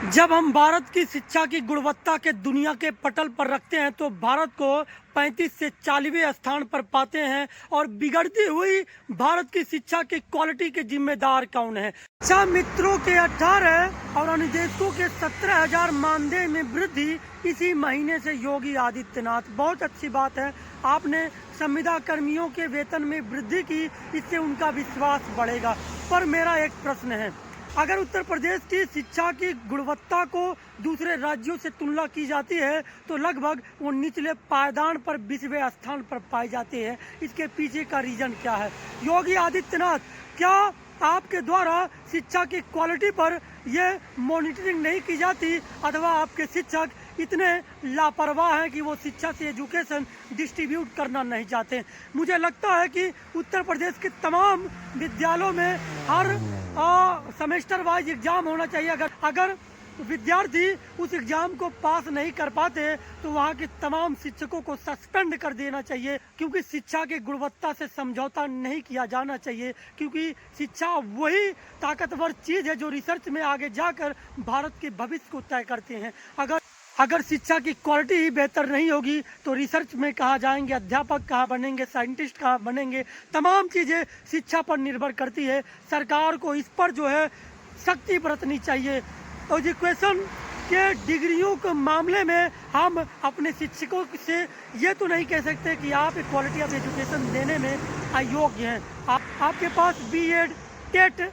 जब हम भारत की शिक्षा की गुणवत्ता के दुनिया के पटल पर रखते हैं तो भारत को 35 से 40वें स्थान पर पाते हैं। और बिगड़ती हुई भारत की शिक्षा की क्वालिटी के जिम्मेदार कौन है? शिक्षा मित्रों के 18 और अनुदेशकों के 17,000 मानदेय में वृद्धि इसी महीने से योगी आदित्यनाथ। बहुत अच्छी बात है, आपने संविदा कर्मियों के वेतन में वृद्धि की, इससे उनका विश्वास बढ़ेगा। पर मेरा एक प्रश्न है, अगर उत्तर प्रदेश की शिक्षा की गुणवत्ता को दूसरे राज्यों से तुलना की जाती है तो लगभग वो निचले पायदान पर 20वें स्थान पर पाई जाती है। इसके पीछे का रीजन क्या है? योगी आदित्यनाथ, क्या आपके द्वारा शिक्षा की क्वालिटी पर यह मॉनिटरिंग नहीं की जाती, अथवा आपके शिक्षक इतने लापरवाह हैं कि वो शिक्षा से एजुकेशन डिस्ट्रीब्यूट करना नहीं चाहते? मुझे लगता है कि उत्तर प्रदेश के तमाम विद्यालयों में हर सेमेस्टर वाइज एग्जाम होना चाहिए। अगर विद्यार्थी उस एग्जाम को पास नहीं कर पाते तो वहाँ के तमाम शिक्षकों को सस्पेंड कर देना चाहिए, क्योंकि शिक्षा की गुणवत्ता से समझौता नहीं किया जाना चाहिए। क्योंकि शिक्षा वही ताकतवर चीज़ है जो रिसर्च में आगे जाकर भारत के भविष्य को तय करते हैं। अगर शिक्षा की क्वालिटी ही बेहतर नहीं होगी तो रिसर्च में कहाँ जाएंगे, अध्यापक कहाँ बनेंगे, साइंटिस्ट कहाँ बनेंगे? तमाम चीज़ें शिक्षा पर निर्भर करती है। सरकार को इस पर जो है सख्ती बरतनी चाहिए। एजुकेशन के डिग्रियों के मामले में हम अपने शिक्षकों से ये तो नहीं कह सकते कि आप क्वालिटी ऑफ एजुकेशन देने में अयोग्य हैं। आपके पास बीएड, टेट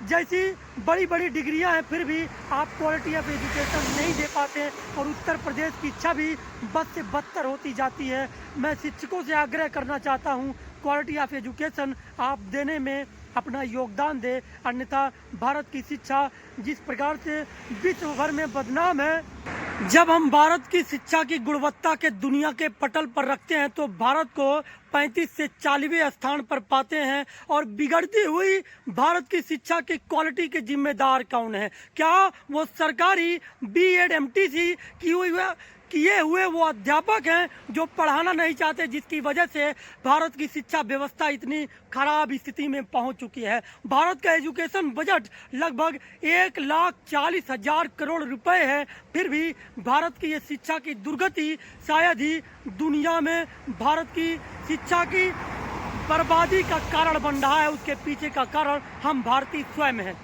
जैसी बड़ी बड़ी डिग्रियां हैं, फिर भी आप क्वालिटी ऑफ एजुकेशन नहीं दे पाते हैं और उत्तर प्रदेश की इच्छा भी बद से बदतर होती जाती है। मैं शिक्षकों से आग्रह करना चाहता हूं, क्वालिटी ऑफ एजुकेशन आप देने में अपना योगदान दे, अन्यथा भारत की शिक्षा जिस प्रकार से विश्व भर में बदनाम है। जब हम भारत की शिक्षा की गुणवत्ता के दुनिया के पटल पर रखते हैं तो भारत को 35 से 40वें स्थान पर पाते हैं। और बिगड़ती हुई भारत की शिक्षा की क्वालिटी के जिम्मेदार कौन है? क्या वो सरकारी बीएड एमटीसी किए हुए वो अध्यापक हैं जो पढ़ाना नहीं चाहते, जिसकी वजह से भारत की शिक्षा व्यवस्था इतनी खराब स्थिति में पहुंच चुकी है? भारत का एजुकेशन बजट लगभग 1,40,000 करोड़ रुपए है, फिर भी भारत की ये शिक्षा की दुर्गति शायद ही दुनिया में भारत की शिक्षा की बर्बादी का कारण बन रहा है। उसके पीछे का कारण हम भारतीय स्वयं हैं।